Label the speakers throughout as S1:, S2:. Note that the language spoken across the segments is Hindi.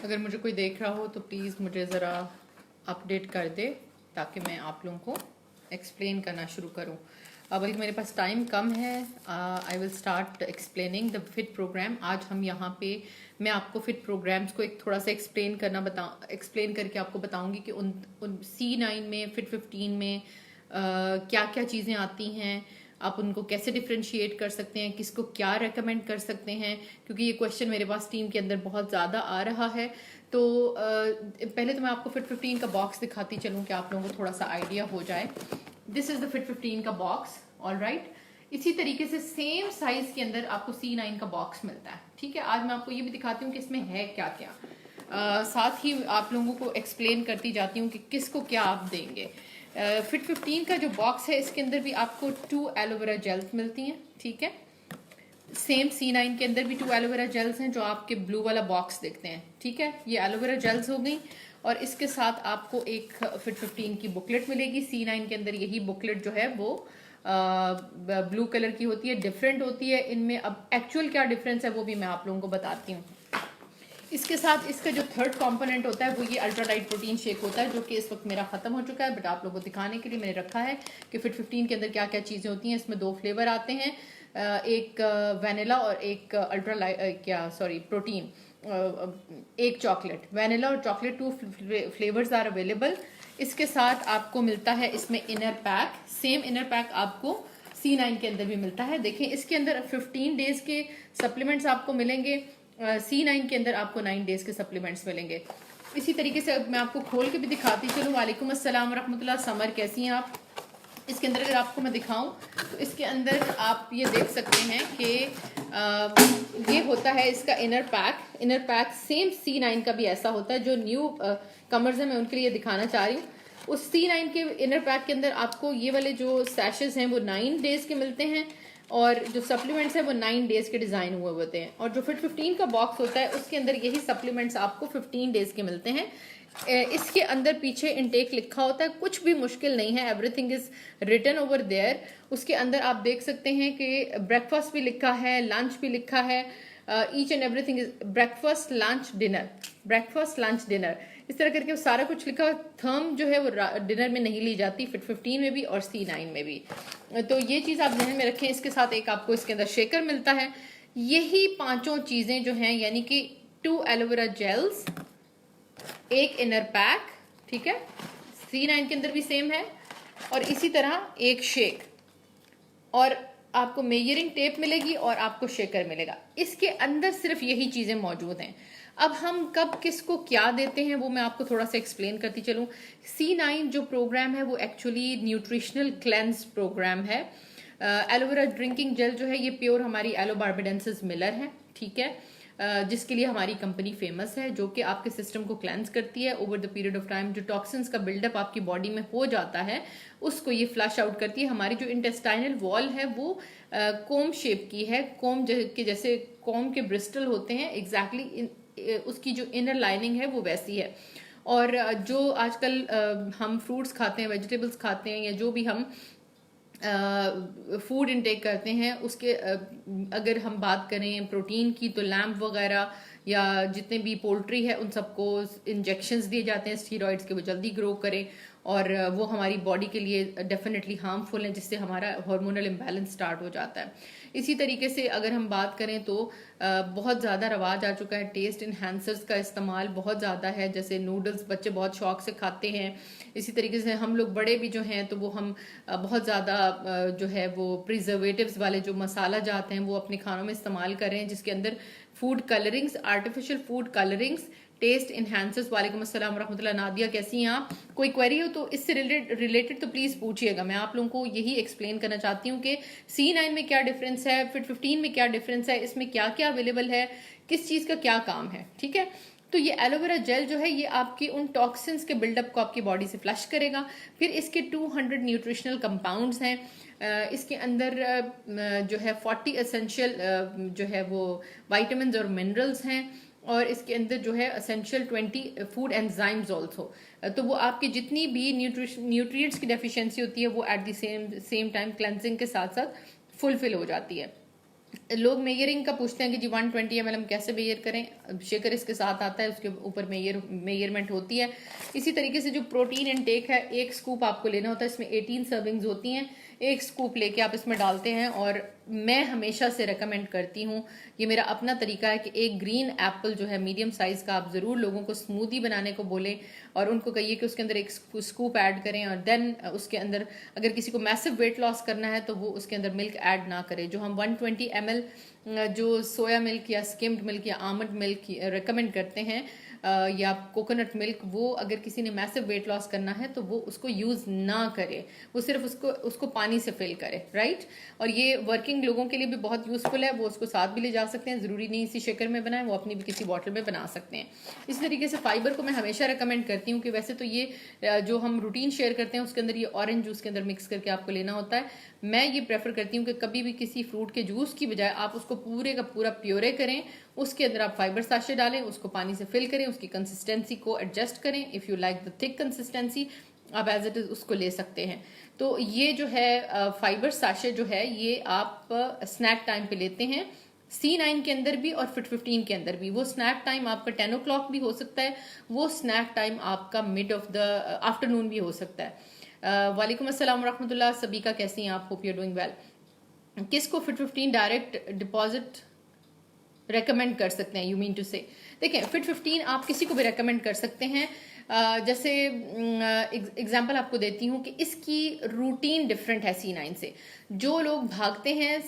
S1: अगर मुझे कोई देख रहा हो तो प्लीज़ मुझे ज़रा अपडेट कर दे ताकि मैं आप लोगों को एक्सप्लेन करना शुरू करूँ। बल्कि मेरे पास टाइम कम है। I will start explaining the fit program. आज हम यहाँ पे मैं आपको फिट प्रोग्राम्स को एक थोड़ा सा एक्सप्लेन करके आपको बताऊंगी कि उन C9 में फिट 15 में क्या क्या चीज़ें आती हैं, आप उनको कैसे डिफ्रेंशिएट कर सकते हैं, किसको क्या रेकमेंड कर सकते हैं, क्योंकि ये क्वेश्चन मेरे पास टीम के अंदर बहुत ज़्यादा आ रहा है। तो पहले तो मैं आपको फिट 15 का बॉक्स दिखाती चलूँ कि आप लोगों को थोड़ा सा आइडिया हो जाए। दिस इज़ द फिट 15 का बॉक्स। ऑल राइट, इसी तरीके से सेम साइज के अंदर आपको C9 का बॉक्स मिलता है। ठीक है, आज मैं आपको ये भी दिखाती हूँ कि इसमें है क्या क्या। साथ ही आप लोगों को एक्सप्लेन करती जाती हूँ कि किसको क्या आप देंगे। फिट 15 का जो बॉक्स है इसके अंदर भी आपको 2 एलोवेरा जेल्स मिलती हैं। ठीक है, सेम C9 के अंदर भी 2 एलोवेरा जेल्स हैं जो आपके ब्लू वाला बॉक्स देखते हैं। ठीक है, ये एलोवेरा जेल्स हो गई और इसके साथ आपको एक फिट 15 की बुकलेट मिलेगी। C9 के अंदर यही बुकलेट जो है वो ब्लू कलर की होती है, डिफरेंट होती है इनमें। अब एक्चुअल क्या डिफरेंस है वो भी मैं आप लोगों को बताती हूँ। इसके साथ इसका जो थर्ड कंपोनेंट होता है वो ये अल्ट्रा लाइट प्रोटीन शेक होता है, जो कि इस वक्त मेरा खत्म हो चुका है, बट आप लोगों को दिखाने के लिए मैंने रखा है कि फिट 15 के अंदर क्या क्या चीज़ें होती हैं। इसमें 2 फ्लेवर आते हैं, एक वैनिला और एक अल्ट्रा लाइट प्रोटीन, एक चॉकलेट। वैनिला और चॉकलेट 2 फ्लेवर्स आर अवेलेबल। इसके साथ आपको मिलता है इसमें inner pack. Same inner pack आपको C9 के अंदर भी मिलता है। देखें, इसके अंदर 15 डेज के सप्लीमेंट्स आपको मिलेंगे, C9 के अंदर आपको 9 डेज के सप्लीमेंट्स मिलेंगे। इसी तरीके से मैं आपको खोल के भी दिखाती चलूँ। वालेकुम अस्सलाम रहमतुल्लाह। समर, कैसी हैं आप? इसके अंदर अगर आपको मैं दिखाऊं तो इसके अंदर आप ये देख सकते हैं कि ये होता है इसका inner pack. Inner pack same C9 का भी ऐसा होता है। जो न्यू कमर्स हैं मैं उनके लिए दिखाना चाह रही हूँ। उस C9 के इनर पैक के अंदर आपको ये वाले जो सैशेस हैं वो 9 डेज के मिलते हैं और जो सप्लीमेंट्स हैं वो 9 डेज के डिज़ाइन हुए होते हैं। और जो फिट 15 का बॉक्स होता है उसके अंदर यही सप्लीमेंट्स आपको 15 डेज के मिलते हैं। इसके अंदर पीछे इनटेक लिखा होता है, कुछ भी मुश्किल नहीं है, everything is written over there. उसके अंदर आप देख सकते हैं कि ब्रेकफास्ट भी लिखा है, लंच भी लिखा है। Each and everything is breakfast lunch dinner, breakfast lunch dinner, इस तरह करके सारा कुछ लिखा। थर्म जो है वो डिनर में नहीं ली जाती, फिट 15 में भी और C9 में भी। तो ये चीज़ आप ध्यान में रखें। इसके साथ एक आपको इसके अंदर शेकर मिलता है। यही पांचों चीज़ें जो हैं, यानी कि 2 एलोवेरा जेल्स, एक इनर पैक, ठीक है, C9 के अंदर भी सेम है, और इसी तरह एक शेक, और आपको मेजरिंग टेप मिलेगी और आपको शेकर मिलेगा। इसके अंदर सिर्फ यही चीज़ें मौजूद हैं। अब हम कब किसको क्या देते हैं वो मैं आपको थोड़ा सा एक्सप्लेन करती चलूँ। C9 जो प्रोग्राम है वो एक्चुअली न्यूट्रिशनल क्लेंस प्रोग्राम है। एलोवेरा ड्रिंकिंग जेल जो है ये प्योर हमारी एलोबार्बिडेंसिस मिलर है। ठीक है, जिसके लिए हमारी कंपनी फेमस है, जो कि आपके सिस्टम को क्लेंस करती है over the period of time. जो टॉक्सिन्स का बिल्डअप आपकी बॉडी में हो जाता है उसको ये फ्लश आउट करती है। हमारी जो इंटेस्टाइनल वॉल है वो कोम शेप की है, कोम के जैसे कोम के ब्रिस्टल होते हैं, एग्जैक्टली उसकी जो इनर लाइनिंग है वो वैसी है। और जो आजकल हम फ्रूट्स खाते हैं, वेजिटेबल्स खाते हैं, या जो भी हम फूड इनटेक करते हैं उसके अगर हम बात करें प्रोटीन की, तो लैम्प वगैरह या जितने भी पोल्ट्री है उन सबको इंजेक्शंस दिए जाते हैं स्टीरॉइड्स के, वो जल्दी ग्रो करें, और वो हमारी बॉडी के लिए डेफिनेटली हार्मफुल है, जिससे हमारा हार्मोनल इम्बैलेंस स्टार्ट हो जाता है। इसी तरीके से अगर हम बात करें तो बहुत ज़्यादा रवाज आ चुका है, टेस्ट इन्हांसर्स का इस्तेमाल बहुत ज़्यादा है। जैसे नूडल्स बच्चे बहुत शौक से खाते हैं, इसी तरीके से हम लोग बड़े भी जो हैं तो वो हम बहुत ज़्यादा जो है वो प्रिजर्वेटिव्स वाले जो मसाला जाते हैं वो अपने खानों में इस्तेमाल कर रहे हैं, जिसके अंदर food colourings, artificial food colourings, taste enhancers. वालेकुम अस्सलाम रहमतुल्लाह। नादिया, कैसी हैं आप? कोई क्वेरी हो तो इससे रिलेटेड तो प्लीज़ पूछिएगा। मैं आप लोगों को यही एक्सप्लेन करना चाहती हूँ कि C9 में क्या डिफरेंस है, फिट 15 में क्या डिफरेंस है, इसमें क्या क्या अवेलेबल है, किस चीज़ का क्या काम है। ठीक है, तो ये एलोवेरा जेल जो है ये आपकी उन टॉक्सिन्स के बिल्डअप को आपकी बॉडी से फ्लश करेगा। फिर इसके 200 न्यूट्रिशनल कंपाउंड्स हैं। इसके अंदर जो है 40 एसेंशियल जो है वो वाइटामिन और मिनरल्स हैं, और इसके अंदर जो है एसेंशियल 20 फूड एंजाइम्स ऑल्सो। तो वो आपकी जितनी भी न्यूट्रिएंट्स की डेफिशिएंसी होती है वो at the same time cleansing के साथ साथ फुलफिल हो जाती है। लोग मेयरिंग का पूछते हैं कि जी 120 ml हम कैसे मेयर करें। शेकर इसके साथ आता है, उसके ऊपर मेयरमेंट होती है। इसी तरीके से जो प्रोटीन इनटेक है, एक स्कूप आपको लेना होता है, इसमें 18 सर्विंग्स होती हैं। एक स्कूप लेके आप इसमें डालते हैं। और मैं हमेशा से रेकमेंड करती हूँ, ये मेरा अपना तरीका है कि एक ग्रीन एप्पल जो है मीडियम साइज का, आप जरूर लोगों को स्मूदी बनाने को बोलें और उनको कहिए कि उसके अंदर एक स्कूप ऐड करें। और देन उसके अंदर अगर किसी को मैसिव वेट लॉस करना है तो वो उसके अंदर मिल्क ऐड ना करे। जो हम 120 ml जो सोया मिल्क या स्किम्ड मिल्क या आमंड मिल्क रेकमेंड करते हैं या कोकोनट मिल्क, वो अगर किसी ने मैसिव वेट लॉस करना है तो वो उसको यूज ना करे, वो सिर्फ उसको पानी से फिल करे, राइट। और ये वर्किंग लोगों के लिए भी बहुत यूजफुल है, वो उसको साथ भी ले जा सकते हैं, जरूरी नहीं इसी शेकर में बनाए, वो अपनी भी किसी बॉटल में बना सकते हैं। इसी तरीके से फाइबर को मैं हमेशा रेकमेंड करती हूँ कि वैसे तो ये जो हम रूटीन शेयर करते हैं उसके अंदर ये ऑरेंज जूस के अंदर मिक्स करके आपको लेना होता है। मैं ये प्रेफर करती हूँ कि कभी भी किसी फ्रूट के जूस की बजाय आप उसको पूरे का पूरा प्योरे करें, उसके अंदर आप फाइबर साशे डालें, उसको पानी से फिल करें, उसकी कंसिस्टेंसी को एडजस्ट करें। If you like the thick consistency आप एज इट इज उसको ले सकते हैं। तो ये जो है फाइबर साशे जो है ये आप स्नैक टाइम पे लेते हैं, C9 के अंदर भी और फिट 15 के अंदर भी। वो स्नैक टाइम आपका 10 o'clock भी हो सकता है, वो स्नैक टाइम आपका मिड ऑफ द आफ्टरनून भी हो सकता है। वालेकुम अस्सलाम रहमतुल्लाह, सभी का कैसी हैं आप? Hope you are doing well. किसको फिट 15 डायरेक्ट डिपॉजिट रेकमेंड कर सकते हैं, यू मीन टू से? देखें, फिट 15 आप किसी को भी रेकमेंड कर सकते हैं। जैसे एग्जांपल आपको देती हूँ कि इसकी रूटीन डिफरेंट है C9 से। जो लोग भागते हैं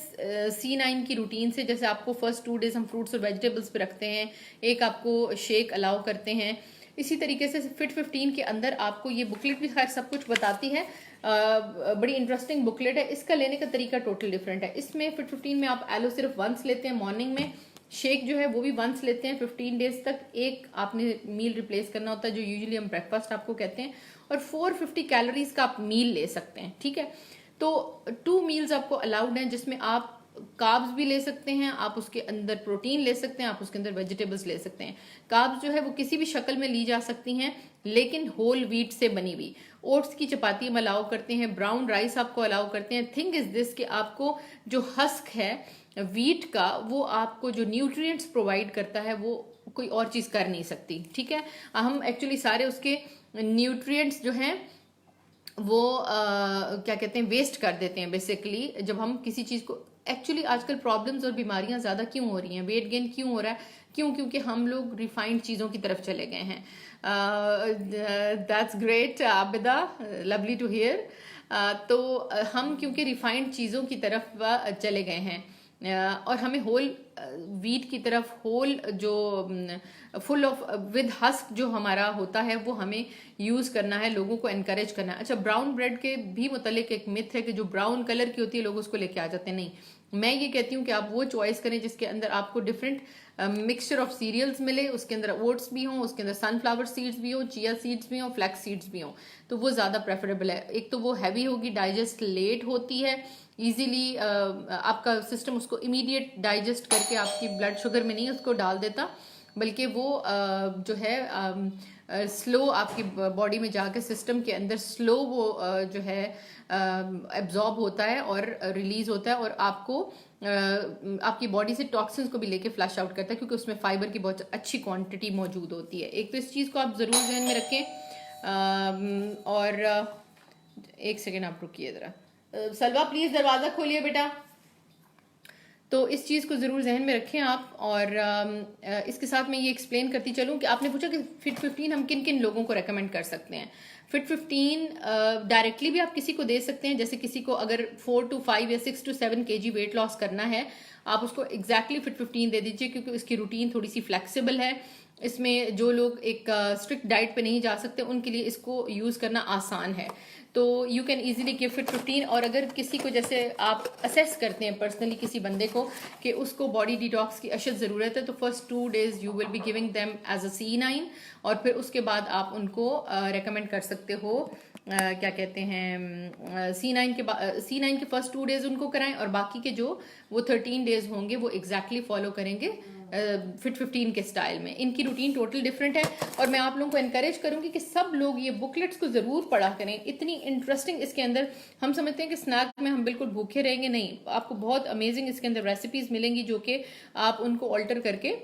S1: C9 की रूटीन से, जैसे आपको फर्स्ट 2 days हम फ्रूट्स और वेजिटेबल्स पे रखते हैं, एक आपको शेक अलाउ करते हैं, इसी तरीके से फिट 15 के अंदर आपको ये बुकलेट भी खैर सब कुछ बताती है। बड़ी इंटरेस्टिंग बुकलेट है। इसका लेने का तरीका टोटल डिफरेंट है। इसमें फिट 15 में आप एलो सिर्फ वंस लेते हैं मॉर्निंग में, शेक जो है वो भी वंस लेते हैं 15 डेज तक। एक आपने मील रिप्लेस करना होता है जो यूजुअली हम ब्रेकफास्ट आपको कहते हैं, और 450 कैलोरीज का आप मील ले सकते हैं, ठीक है। तो 2 मील्स आपको अलाउड हैं जिसमें आप कार्ब्स भी ले सकते हैं, आप उसके अंदर प्रोटीन ले सकते हैं, आप उसके अंदर वेजिटेबल्स ले सकते हैं। कार्ब्स जो है वो किसी भी शक्ल में ली जा सकती हैं, लेकिन होल व्हीट से बनी हुई। ओट्स की चपाती हम अलाउ करते हैं, ब्राउन राइस आपको अलाउ करते हैं। थिंग इज दिस कि आपको जो हस्क है व्हीट का, वो आपको जो न्यूट्रिएंट्स प्रोवाइड करता है वो कोई और चीज कर नहीं सकती, ठीक है। हम एक्चुअली सारे उसके न्यूट्रिएंट्स जो हैं वो क्या कहते हैं, वेस्ट कर देते हैं बेसिकली जब हम किसी चीज को। एक्चुअली आजकल प्रॉब्लम्स और बीमारियां ज्यादा क्यों हो रही हैं, वेट गेन क्यों हो रहा है, क्यों? क्योंकि हम लोग रिफाइंड चीजों की तरफ चले गए हैं। That's great Abida, lovely to hear. तो हम क्योंकि रिफाइंड चीजों की तरफ चले गए हैं और हमें होल व्हीट की तरफ, होल जो फुल ऑफ विद हस्क जो हमारा होता है वो हमें यूज करना है, लोगों को एनकरेज करना है। अच्छा, ब्राउन ब्रेड के भी मुतालिक एक मिथ है कि जो ब्राउन कलर की होती है लोग उसको लेके आ जाते हैं। नहीं, मैं ये कहती हूँ कि आप वो चॉइस करें जिसके अंदर आपको डिफरेंट मिक्सचर ऑफ सीरियल्स मिले, उसके अंदर ओट्स भी हों, उसके अंदर सनफ्लावर सीड्स भी हो, चिया सीड्स भी हो, फ्लैक्स सीड्स भी हो, तो वो ज्यादा प्रेफरेबल है। एक तो वो हैवी होगी, डाइजेस्ट लेट होती है, इजीली आपका सिस्टम उसको इमीडिएट डाइजेस्ट करके आपकी ब्लड शुगर में नहीं उसको डाल देता, बल्कि वो जो है स्लो आपकी बॉडी में जाकर सिस्टम के अंदर स्लो वो जो है एब्जॉर्ब होता है और रिलीज होता है, और आपको आपकी बॉडी से टॉक्सिन्स को भी लेके फ्लश आउट करता है, क्योंकि उसमें फाइबर की बहुत अच्छी क्वांटिटी मौजूद होती है। एक तो इस चीज़ को आप ज़रूर ध्यान में रखें। और एक सेकेंड आप रुकिए ज़रा, सलवा प्लीज़ दरवाज़ा खोलिए बेटा। तो इस चीज़ को ज़रूर जहन में रखें आप। और इसके साथ मैं ये एक्सप्लेन करती चलूँ कि आपने पूछा कि फिट 15 हम किन किन लोगों को रेकमेंड कर सकते हैं। फिट 15 डायरेक्टली भी आप किसी को दे सकते हैं, जैसे किसी को अगर 4 to 5 या 6 to 7 kg वेट लॉस करना है, आप उसको एग्जैक्टली फिट 15 दे दीजिए, क्योंकि उसकी रूटीन थोड़ी सी फ्लेक्सिबल है। इसमें जो लोग एक स्ट्रिक्ट डाइट पे नहीं जा सकते उनके लिए इसको यूज़ करना आसान है। तो you can easily give fit 15। और अगर किसी को, जैसे आप असेस करते हैं पर्सनली किसी बंदे को कि उसको बॉडी डिटॉक्स की अशद ज़रूरत है, तो first 2 days you will be giving them as a C9, और फिर उसके बाद आप उनको रेकमेंड कर सकते हो क्या कहते हैं C9 के फर्स्ट 2 days उनको कराएं, और बाकी के जो वो 13 days होंगे वो एग्जैक्टली फॉलो करेंगे फिट 15 के स्टाइल में। इनकी रूटीन टोटल डिफरेंट है और मैं आप लोगों को एनकरेज करूंगी कि सब लोग ये बुकलेट्स को जरूर पढ़ा करें। इतनी इंटरेस्टिंग इसके अंदर, हम समझते हैं कि स्नैक में हम बिल्कुल भूखे रहेंगे, नहीं, आपको बहुत अमेजिंग इसके अंदर रेसिपीज मिलेंगी जो कि आप उनको ऑल्टर करके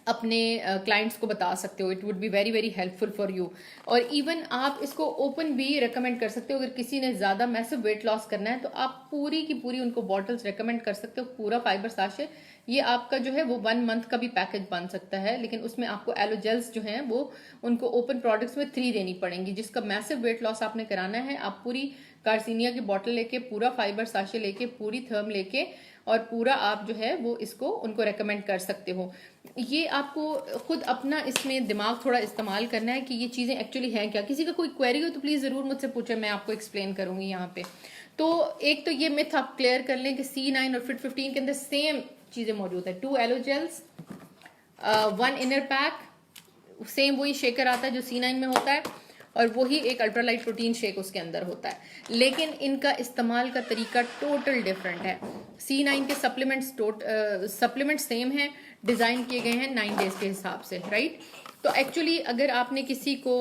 S1: अपने क्लाइंट्स को बता सकते हो। It would be very very helpful for you. और इवन आप इसको ओपन भी रेकमेंड कर सकते हो। अगर किसी ने ज्यादा मैसिव वेट लॉस करना है तो आप पूरी की पूरी उनको बॉटल्स रेकमेंड कर सकते हो, पूरा फाइबर साशे। ये आपका जो है वो 1 मंथ का भी पैकेज बन सकता है, लेकिन उसमें आपको एलोजेल्स जो हैं वो उनको ओपन प्रोडक्ट्स में 3 देनी पड़ेंगी। जिसका मैसिव वेट लॉस आपने कराना है, आप पूरी कार्सिनिया की बॉटल लेके, पूरा फाइबर साशे लेके, पूरी थर्म लेके और पूरा आप जो है वो इसको उनको रेकमेंड कर सकते हो। ये आपको खुद अपना इसमें दिमाग थोड़ा इस्तेमाल करना है कि ये चीजें एक्चुअली हैं क्या। किसी का कोई क्वेरी हो तो प्लीज जरूर मुझसे पूछे, मैं आपको एक्सप्लेन करूंगी यहाँ पे। तो एक तो ये मिथ आप क्लियर कर लें कि C9 और फिट 15 के अंदर सेम चीजें मौजूद है। 2 एलोजेल्स, 1 इनर पैक, सेम वही शेकर आता है जो C9 में होता है और वही एक अल्ट्रालाइट प्रोटीन शेक उसके अंदर होता है, लेकिन इनका इस्तेमाल का तरीका टोटल डिफरेंट है। C9 के सप्लीमेंट सेम है, डिजाइन किए गए हैं 9 डेज के हिसाब से, राइट। तो एक्चुअली अगर आपने किसी को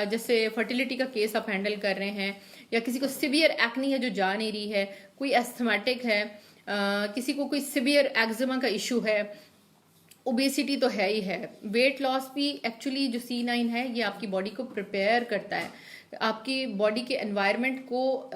S1: जैसे फर्टिलिटी का केस आप हैंडल कर रहे हैं, या किसी को सिवियर एक्नी है जो जा नहीं रही है, कोई एस्थमेटिक है, किसी को कोई सिवियर एक्जिमा का इशू है, ओबेसिटी तो है ही है, वेट लॉस भी एक्चुअली जो C9 है ये आपकी बॉडी को प्रिपेयर करता है, आपकी बॉडी के एनवायरनमेंट को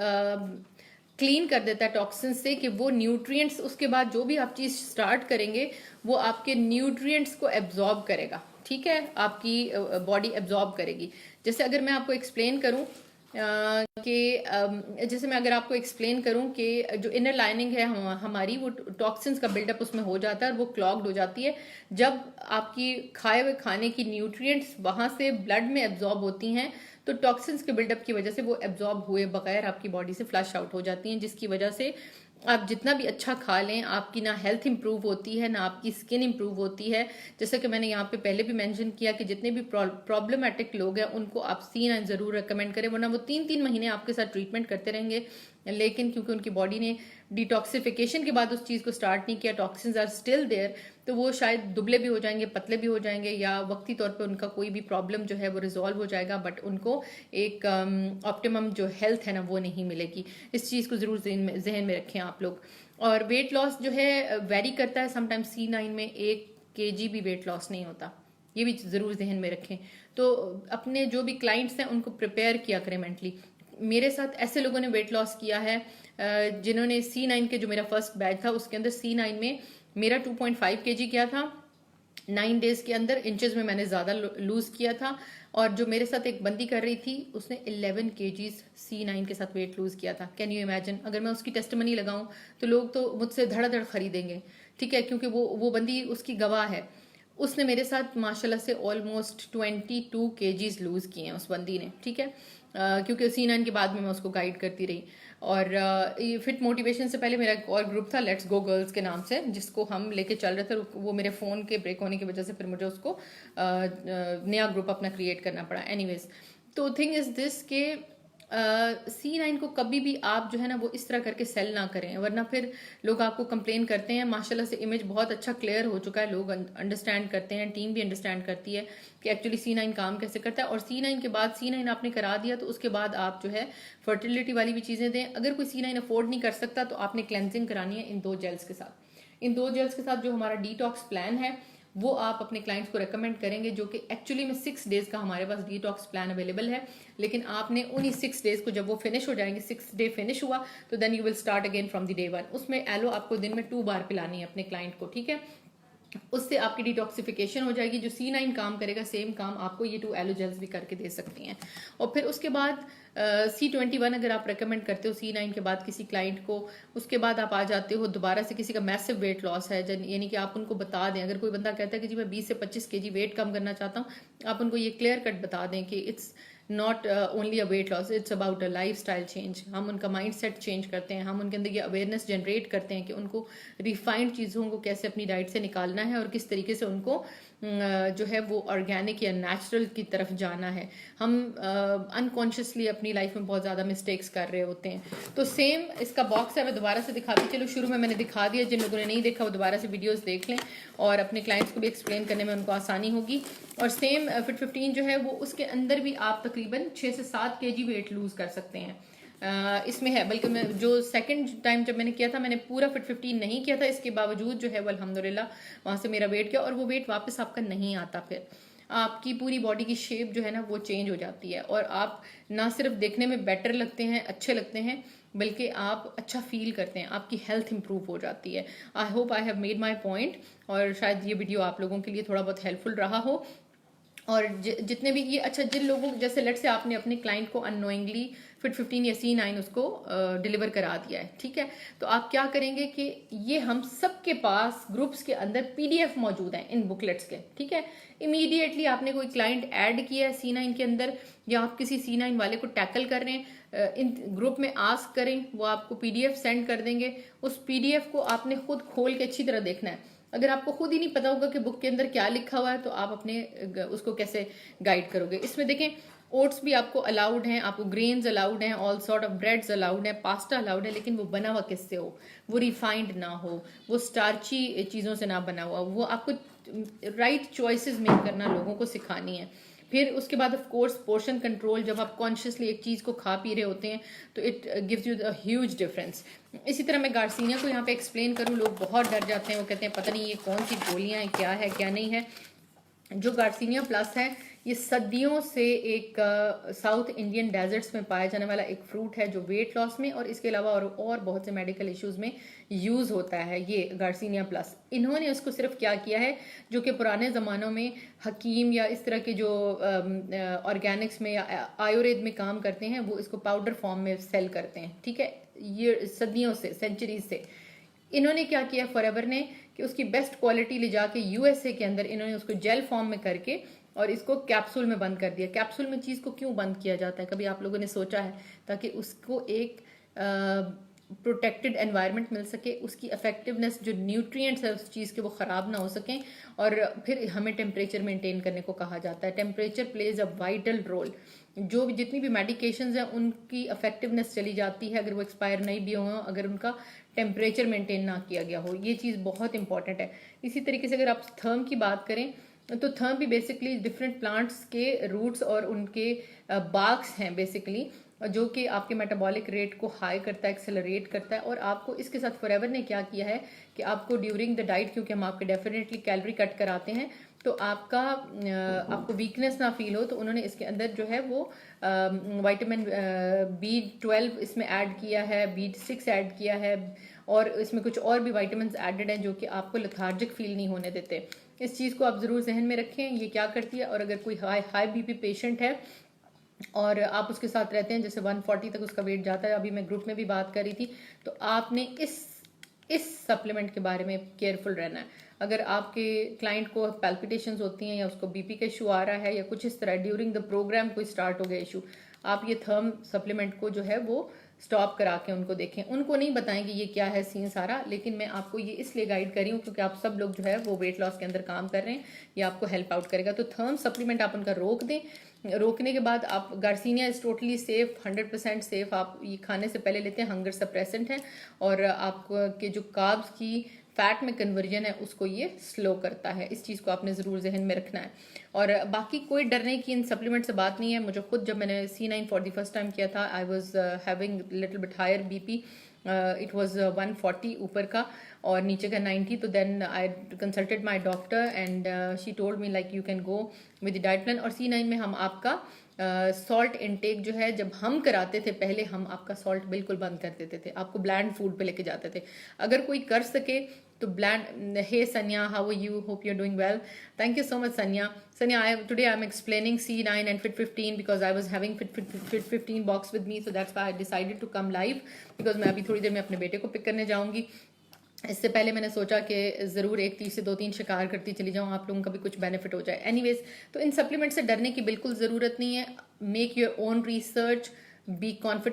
S1: क्लीन कर देता है टॉक्सिन से, कि वो न्यूट्रिएंट्स उसके बाद जो भी आप चीज स्टार्ट करेंगे वो आपके न्यूट्रिएंट्स को एब्जॉर्ब करेगा, ठीक है, आपकी बॉडी एब्जॉर्ब करेगी। जैसे अगर मैं आपको एक्सप्लेन करूं कि जैसे मैं अगर आपको एक्सप्लेन करूं कि जो इनर लाइनिंग है हमारी, वो टॉक्सिन्स का बिल्डअप उसमें हो जाता है और वो क्लॉग्ड हो जाती है। जब आपकी खाए हुए खाने की न्यूट्रिएंट्स वहां से ब्लड में एब्जॉर्ब होती हैं तो टॉक्सिन्स के बिल्डअप की वजह से वो एब्जॉर्ब हुए बगैर आपकी बॉडी से फ्लश आउट हो जाती हैं, जिसकी वजह से आप जितना भी अच्छा खा लें आपकी ना हेल्थ इंप्रूव होती है ना आपकी स्किन इंप्रूव होती है। जैसे कि मैंने यहाँ पे पहले भी मेंशन किया कि जितने भी प्रॉब्लमेटिक लोग हैं उनको आप C9 जरूर रेकमेंड करें, वरना वो 3-3 महीने आपके साथ ट्रीटमेंट करते रहेंगे, लेकिन क्योंकि उनकी बॉडी ने डिटॉक्सिफिकेशन के बाद उस चीज को स्टार्ट नहीं किया, टॉक्सिन्स आर स्टिल देयर, तो वो शायद दुबले भी हो जाएंगे, पतले भी हो जाएंगे, या वक्ती तौर पे उनका कोई भी प्रॉब्लम जो है वो रिजॉल्व हो जाएगा, बट उनको एक ऑप्टिमम जो हेल्थ है ना वो नहीं मिलेगी। इस चीज को जरूर जहन में रखें आप लोग। और वेट लॉस जो है वेरी करता है, समटाइम्स C9 में 1 kg भी वेट लॉस नहीं होता, ये भी जरूर जहन में रखें। तो अपने जो भी क्लाइंट्स हैं उनको प्रिपेयर किया करें मेंटली। मेरे साथ ऐसे लोगों ने वेट लॉस किया है जिन्होंने C9 के जो मेरा फर्स्ट बैच था उसके अंदर C9 में मेरा 2.5 kg किया था 9 डेज के अंदर, इंचेस में मैंने ज्यादा लूज किया था। और जो मेरे साथ एक बंदी कर रही थी उसने 11 kg C9 के साथ वेट लूज किया था। Can you imagine? अगर मैं उसकी टेस्टमनी लगाऊं तो लोग तो मुझसे धड़ाधड़ खरीदेंगे, ठीक है, क्योंकि वो बंदी उसकी गवाह है। उसने मेरे साथ माशाल्लाह से ऑलमोस्ट 22 kgs लूज किए हैं उस बंदी ने, ठीक है, क्योंकि C9 के बाद में मैं उसको गाइड करती रही। और ये फिट मोटिवेशन से पहले मेरा एक और ग्रुप था लेट्स गो गर्ल्स के नाम से, जिसको हम लेके चल रहे थे। वो मेरे फोन के ब्रेक होने की वजह से फिर मुझे उसको नया ग्रुप अपना क्रिएट करना पड़ा। एनीवेज, तो थिंग इज दिस के C9 को कभी भी आप जो है ना वो इस तरह करके सेल ना करें, वरना फिर लोग आपको कंप्लेन करते हैं। माशाल्लाह से इमेज बहुत अच्छा क्लियर हो चुका है, लोग अंडरस्टैंड करते हैं, टीम भी अंडरस्टैंड करती है कि एक्चुअली C9 काम कैसे करता है। और C9 के बाद C9 आपने करा दिया तो उसके बाद आप जो है फर्टिलिटी वाली भी चीजें दें। अगर कोई C9 अफोर्ड नहीं कर सकता तो आपने क्लेंजिंग करानी है इन 2 जेल्स के साथ। इन 2 जेल्स के साथ जो हमारा डिटॉक्स प्लान है वो आप अपने क्लाइंट्स को रेकमेंड करेंगे, जो कि एक्चुअली में 6 डेज का हमारे पास डिटॉक्स प्लान अवेलेबल है। लेकिन आपने उन्हीं 6 डेज को, जब वो फिनिश हो जाएंगे, 6 डे फिनिश हुआ तो then you will start again from the day 1। उसमें एलो आपको दिन में 2 बार पिलानी है अपने क्लाइंट को, ठीक है। उससे आपकी डिटॉक्सिफिकेशन हो जाएगी। जो C9 काम करेगा सेम काम आपको ये 2 एलोजेल्स भी करके दे सकती हैं। और फिर उसके बाद C21 अगर आप रेकमेंड करते हो C9 के बाद किसी क्लाइंट को, उसके बाद आप आ जाते हो दोबारा से किसी का मैसिव वेट लॉस है, यानी कि आप उनको बता दें। अगर कोई बंदा कहता है कि जी मैं 20 से 25 kg वेट कम करना चाहता हूँ, आप उनको ये क्लियर कट बता दें कि it's not only a weight loss, it's about a life style change. हम उनका माइंड सेट चेंज करते हैं, हम उनके अंदर ये अवेयरनेस जनरेट करते हैं कि उनको रिफाइंड चीज़ों को कैसे अपनी डाइट से निकालना है और किस तरीके से उनको जो है वो ऑर्गेनिक या नेचुरल की तरफ जाना है। हम अनकॉन्शियसली अपनी लाइफ में बहुत ज़्यादा मिस्टेक्स कर रहे होते हैं। तो सेम इसका बॉक्स है, मैं दोबारा से दिखाती चलो। शुरू में मैंने दिखा दिया, जिन लोगों ने नहीं देखा वो दोबारा से वीडियोस देख लें और अपने क्लाइंट्स को भी एक्सप्लेन करने में उनको आसानी होगी। और सेम फिट 15 जो है वो उसके अंदर भी आप तकरीबन 6 से 7 kg वेट लूज कर सकते हैं। इसमें है, बल्कि मैं जो सेकंड टाइम जब मैंने किया था मैंने पूरा फिट 15 नहीं किया था, इसके बावजूद जो है वो अल्हम्दुलिल्लाह वहाँ से मेरा वेट किया और वो वेट वापस आपका नहीं आता। फिर आपकी पूरी बॉडी की शेप जो है ना वो चेंज हो जाती है और आप ना सिर्फ देखने में बेटर लगते हैं, अच्छे लगते हैं, बल्कि आप अच्छा फील करते हैं, आपकी हेल्थ इंप्रूव हो जाती है। I hope I have made my point और शायद ये वीडियो आप लोगों के लिए थोड़ा बहुत हेल्पफुल रहा हो। और जितने भी ये अच्छा, जिन लोगों जैसे लेट से आपने अपने क्लाइंट को अननोइंगली फिट 15 या C9 उसको डिलीवर करा दिया है, ठीक है, तो आप क्या करेंगे कि ये हम सबके पास ग्रुप्स के अंदर PDF मौजूद हैं इन बुकलेट्स के, ठीक है। इमीडिएटली आपने कोई क्लाइंट ऐड किया है C9 के अंदर या आप किसी C9 वाले को टैकल कर रहे हैं, इन ग्रुप में आस्क करें, वो आपको PDF सेंड कर देंगे। उस PDF को आपने खुद खोल के अच्छी तरह देखना है। अगर आपको खुद ही नहीं पता होगा कि बुक के अंदर क्या लिखा हुआ है तो आप अपने उसको कैसे गाइड करोगे। इसमें देखें, ओट्स भी आपको अलाउड हैं, आपको ग्रेन्स अलाउड हैं, all sort of breads allowed हैं, पास्ता अलाउड है, लेकिन वो बना हुआ किससे हो, वो रिफाइंड ना हो, वो स्टार्ची चीज़ों से ना बना हुआ, वो आपको राइट चॉइसेस मेक करना लोगों को सिखानी है। फिर उसके बाद ऑफ कोर्स पोर्शन कंट्रोल, जब आप कॉन्शियसली एक चीज़ को खा पी रहे होते हैं तो it gives you a huge difference. इसी तरह मैं गार्सिनिया को यहाँ पे एक्सप्लेन करूँ, लोग बहुत डर जाते हैं, वो कहते हैं पता नहीं ये कौन सी गोलियाँ हैं, क्या है क्या नहीं है। जो गार्सिनिया प्लस है ये सदियों से एक साउथ इंडियन डेजर्ट्स में पाया जाने वाला एक फ्रूट है जो वेट लॉस में और इसके अलावा और बहुत से मेडिकल इश्यूज में यूज होता है ये गार्सिनिया प्लस। इन्होंने उसको सिर्फ क्या किया है, जो कि पुराने ज़मानों में हकीम या इस तरह के जो ऑर्गेनिक्स में या आयुर्वेद में काम करते हैं वो इसको पाउडर फॉर्म में सेल करते हैं, ठीक है। ये सदियों से, सेंचुरीज से इन्होंने क्या किया फॉरएवर ने कि उसकी बेस्ट क्वालिटी ले जाके USA के अंदर इन्होंने उसको जेल फॉर्म में करके और इसको कैप्सूल में बंद कर दिया। कैप्सूल में चीज़ को क्यों बंद किया जाता है, कभी आप लोगों ने सोचा है? ताकि उसको एक प्रोटेक्टेड एनवायरनमेंट मिल सके, उसकी इफेक्टिवनेस जो न्यूट्रिएंट्स है उस चीज़ के वो ख़राब ना हो सकें। और फिर हमें टेम्परेचर मेंटेन करने को कहा जाता है। Temperature plays a vital role. जो भी जितनी भी मेडिकेशंस हैं उनकी इफेक्टिवनेस चली जाती है अगर वो एक्सपायर नहीं भी हो, अगर उनका टेम्परेचर मेंटेन ना किया गया हो। ये चीज़ बहुत इंपॉर्टेंट है। इसी तरीके से अगर आप थर्म की बात करें तो थर्म भी बेसिकली डिफरेंट प्लांट्स के रूट्स और उनके बाग्स हैं बेसिकली, जो कि आपके मेटाबॉलिक रेट को हाई करता है, एक्सेलरेट करता है। और आपको इसके साथ फॉरएवर ने क्या किया है कि आपको ड्यूरिंग द डाइट, क्योंकि हम आपके डेफिनेटली कैलोरी कट कराते हैं तो आपको वीकनेस ना फील हो, तो उन्होंने इसके अंदर जो है वो विटामिन B12 इसमें ऐड किया है, B6 ऐड किया है और इसमें कुछ और भी विटामिन एडेड हैं जो कि आपको लेथार्जिक फील नहीं होने देते। इस चीज़ को आप ज़रूर जहन में रखें, ये क्या करती है। और अगर कोई हाई BP पेशेंट है और आप उसके साथ रहते हैं, जैसे 140 तक उसका वेट जाता है, अभी मैं ग्रुप में भी बात कर रही थी, तो आपने इस सप्लीमेंट के बारे में केयरफुल रहना है। अगर आपके क्लाइंट को पैल्पिटेशंस होती हैं या उसको BP का इशू आ रहा है या कुछ इस तरह ड्यूरिंग द प्रोग्राम कोई स्टार्ट हो गया इशू, आप ये थर्म सप्लीमेंट को जो है वो स्टॉप करा के उनको देखें। उनको नहीं बताएंगे ये क्या है सीन सारा, लेकिन मैं आपको ये इसलिए गाइड कर रही हूँ क्योंकि आप सब लोग जो है वो वेट लॉस के अंदर काम कर रहे हैं, ये आपको हेल्प आउट करेगा। तो थर्म सप्लीमेंट आप उनका रोक दें। रोकने के बाद आप garcinia is totally safe, 100% safe. आप ये खाने से पहले लेते हैं, हंगर सप्रेसेंट है और आपके जो कार्ब्स की फैट में कन्वर्जन है उसको ये स्लो करता है। इस चीज़ को आपने ज़रूर जहन में रखना है। और बाकी कोई डरने की इन सप्लीमेंट से बात नहीं है। मुझे खुद जब मैंने C9 for the first time किया था, I was having little bit higher BP, it was 140 ऊपर का और नीचे का 90। तो then I consulted my doctor and she told me like you can go with the diet plan. और C9 में हम आपका सॉल्ट इनटेक जो है, जब हम कराते थे पहले, हम आपका सॉल्ट बिल्कुल बंद कर देते थे, आपको ब्लैंड फूड पे लेके जाते थे। अगर कोई कर सके तो bland. Hey Sanya, how are you? Hope you're doing well. Thank you so much, Sanya. Sanya, today I'm explaining C9 and Fit 15 because I was having Fit 15 box with me, so that's why I decided to come live because मैं अभी थोड़ी देर में अपने बेटे को पिक करने जाऊंगी। इससे पहले मैंने सोचा कि ज़रूर 1-3 से 2-3 शिकार करती चली जाऊँ, आप लोगों का भी कुछ बेनिफिट हो जाए। एनीवेज, तो इन सप्लीमेंट से डरने की बिल्कुल ज़रूरत नहीं है। Make your own research, be confident